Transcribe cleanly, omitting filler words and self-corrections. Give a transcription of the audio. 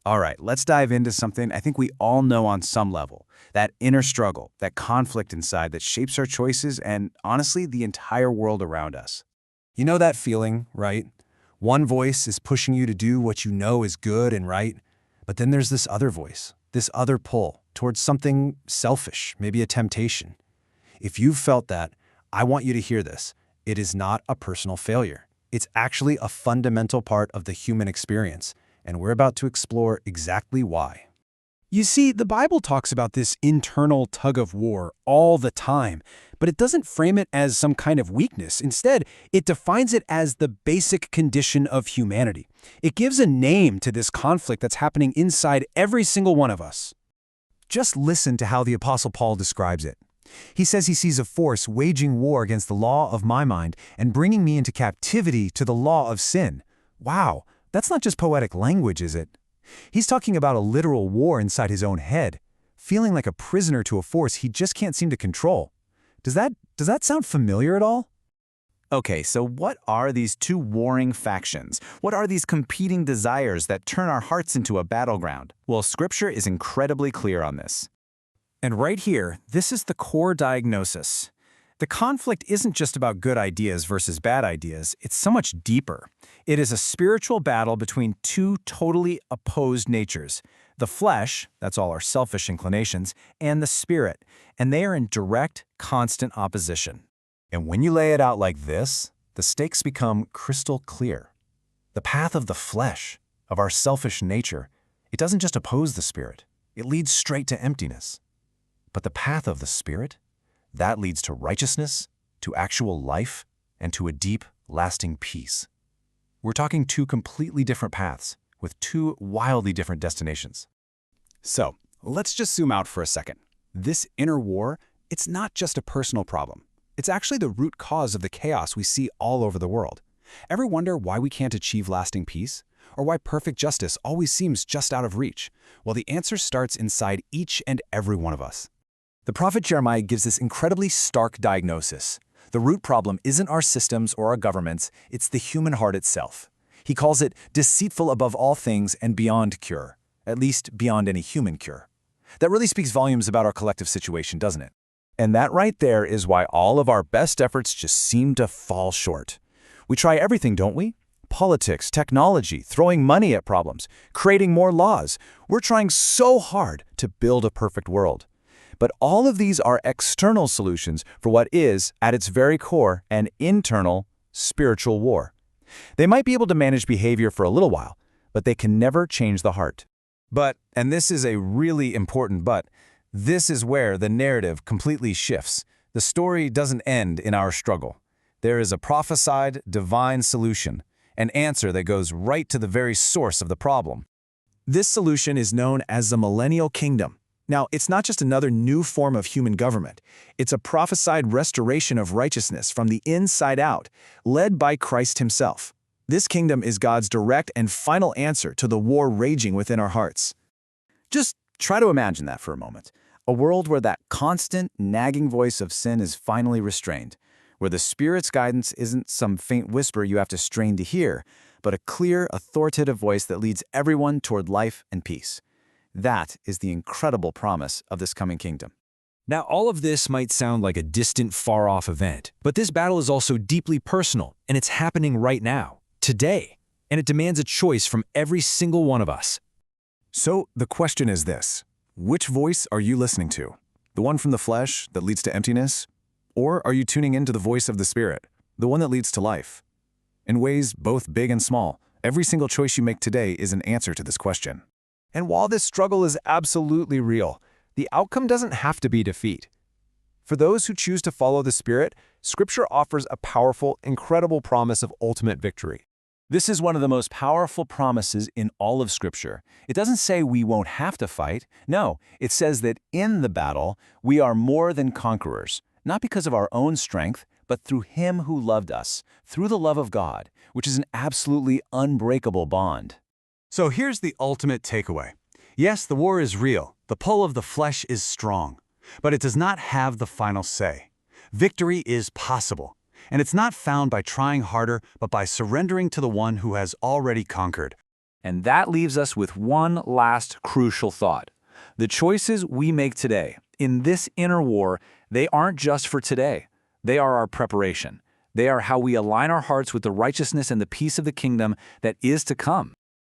All right, let's dive into something I think we all know on some level. That inner struggle, that conflict inside that shapes our choices and, honestly, the entire world around us. You know that feeling, right? One voice is pushing you to do what you know is good and right, but then there's this other voice, this other pull towards something selfish, maybe a temptation. If you've felt that, I want you to hear this. It is not a personal failure. It's actually a fundamental part of the human experience, and we're about to explore exactly why. You see, the Bible talks about this internal tug of war all the time, but it doesn't frame it as some kind of weakness. Instead, it defines it as the basic condition of humanity. It gives a name to this conflict that's happening inside every single one of us. Just listen to how the Apostle Paul describes it. He says he sees a force waging war against the law of my mind and bringing me into captivity to the law of sin. Wow, that's not just poetic language, is it? He's talking about a literal war inside his own head, feeling like a prisoner to a force he just can't seem to control. Does that sound familiar at all? Okay, so what are these two warring factions? What are these competing desires that turn our hearts into a battleground? Well, Scripture is incredibly clear on this. And right here, this is the core diagnosis. The conflict isn't just about good ideas versus bad ideas, it's so much deeper. It is a spiritual battle between two totally opposed natures. The flesh, that's all our selfish inclinations, and the spirit, and they are in direct, constant opposition. And when you lay it out like this, the stakes become crystal clear. The path of the flesh, of our selfish nature, it doesn't just oppose the spirit, it leads straight to emptiness. But the path of the spirit, that leads to righteousness, to actual life, and to a deep, lasting peace. We're talking two completely different paths, with two wildly different destinations. So, let's just zoom out for a second. This inner war, it's not just a personal problem. It's actually the root cause of the chaos we see all over the world. Ever wonder why we can't achieve lasting peace? Or why perfect justice always seems just out of reach? Well, the answer starts inside each and every one of us. The prophet Jeremiah gives this incredibly stark diagnosis. The root problem isn't our systems or our governments, it's the human heart itself. He calls it deceitful above all things and beyond cure, at least beyond any human cure. That really speaks volumes about our collective situation, doesn't it? And that right there is why all of our best efforts just seem to fall short. We try everything, don't we? Politics, technology, throwing money at problems, creating more laws. We're trying so hard to build a perfect world. But all of these are external solutions for what is, at its very core, an internal, spiritual war. They might be able to manage behavior for a little while, but they can never change the heart. But, and this is a really important but, this is where the narrative completely shifts. The story doesn't end in our struggle. There is a prophesied, divine solution, an answer that goes right to the very source of the problem. This solution is known as the Millennial Kingdom. Now, it's not just another new form of human government. It's a prophesied restoration of righteousness from the inside out, led by Christ himself. This kingdom is God's direct and final answer to the war raging within our hearts. Just try to imagine that for a moment. A world where that constant, nagging voice of sin is finally restrained, where the Spirit's guidance isn't some faint whisper you have to strain to hear, but a clear, authoritative voice that leads everyone toward life and peace. That is the incredible promise of this coming kingdom. Now, all of this might sound like a distant, far-off event, but this battle is also deeply personal, and it's happening right now, today, and it demands a choice from every single one of us. So, the question is this. Which voice are you listening to? The one from the flesh that leads to emptiness? Or are you tuning into the voice of the Spirit, the one that leads to life? In ways both big and small, every single choice you make today is an answer to this question. And while this struggle is absolutely real, the outcome doesn't have to be defeat. For those who choose to follow the Spirit, Scripture offers a powerful, incredible promise of ultimate victory. This is one of the most powerful promises in all of Scripture. It doesn't say we won't have to fight. No, it says that in the battle, we are more than conquerors, not because of our own strength, but through Him who loved us, through the love of God, which is an absolutely unbreakable bond. So here's the ultimate takeaway. Yes, the war is real. The pull of the flesh is strong. But it does not have the final say. Victory is possible. And it's not found by trying harder, but by surrendering to the one who has already conquered. And that leaves us with one last crucial thought. The choices we make today, in this inner war, they aren't just for today. They are our preparation. They are how we align our hearts with the righteousness and the peace of the kingdom that is to come.